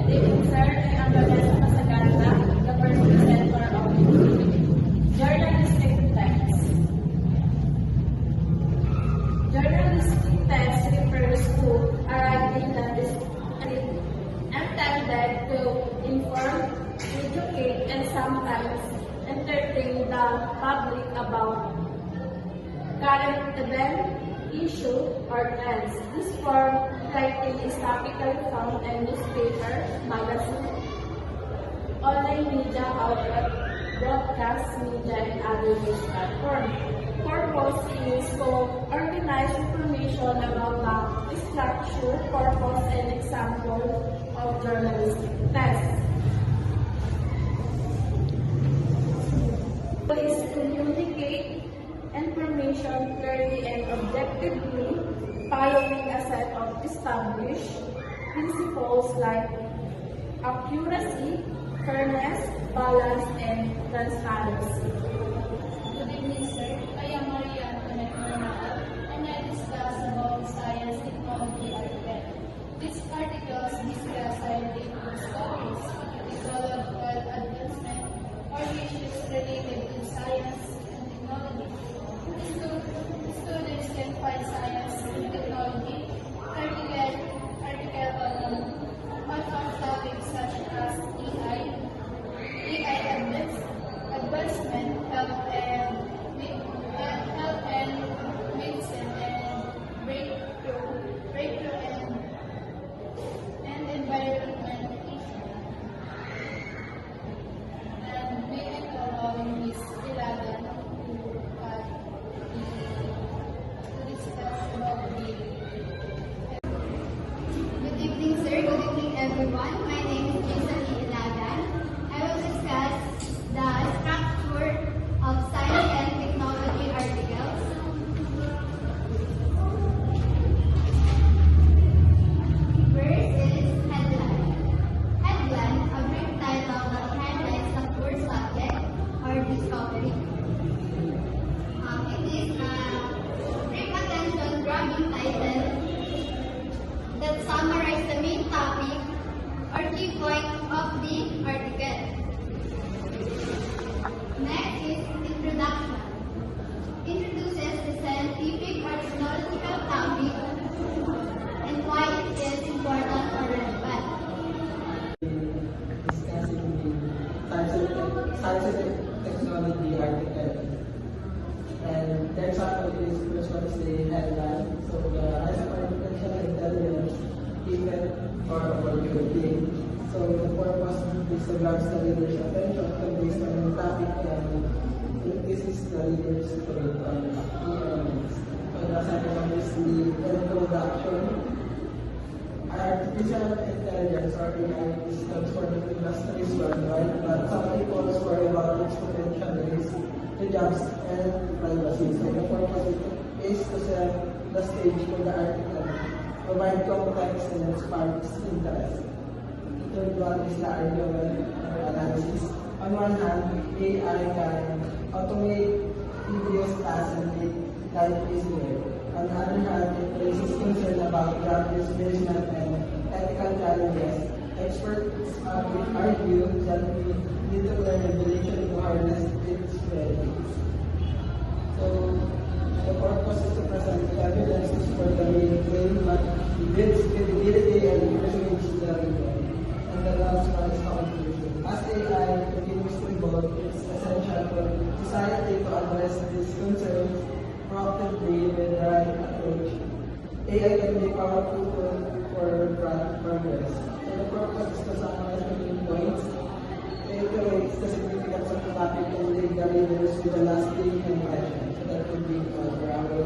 David Sir ay ang Vanessa Masaganda, the first presenter of Journalistic Text. Journalistic text refers to a writing that is intended to inform, educate, and sometimes entertain the public about current event, issue, or trends. This form writing is typically found in newspaper, magazine, online media outlet, broadcast media, and other news platforms. Purpose is to organize information about the structure, purpose, and example of journalistic text. Is communicate information clearly and objectively, following a set of established principles like accuracy, fairness, balance, and transparency. Good evening, sir. I am Maria Antoinette Manal, and I discuss about science, technology, and tech. These articles discuss scientific discoveries, technological advancement, or issues related to science and technology. Students can find science and technology article on topics such as AI advancement, health and medicine, and breakthrough and environment issues. And we are allowing Ms. Ilagan to discuss about the. Good evening, sir. Good evening, everyone. My name is Jason Ilagan. I will discuss the structure of science and technology articles. First is headline. Headline, a brief title that highlights the core subject or discovery. It is a brief attention-grabbing title that summarize the main topic or key point of the article. Next is introduction. Introduces the scientific or technological topic and why it is important or relevant. Discussing the science and technology article. And their example is first one is the headline. So the rise of artificial intelligence, even or opportunity. So the purpose is to grab the reader's attention based on the topic, and this is the reader's point on key elements. So the second one is the introduction. Artificial intelligence or AI is transforming industries worldwide, but some people worry about its potential risks to jobs and privacy. So the purpose is to set the stage for the article, provide context and sparks interest. The third one is the argument or analysis. On one hand, AI can automate tedious tasks and make life easier. On the other hand, it raises concern about job displacement and ethical challenges. Experts argue that we need to learn regulation to harness its benefits. So, the purpose is to present evidence for the main claim, but its credibility and persuades the reader. And the last one is conclusion. As AI continues to evolve, it's essential for society to address these concerns proactively with the right approach. AI can be powerful for progress. So the purpose is to summarize the main points, reiterates the significance of the topic, and leave the readers with a lasting impression. So that would be for our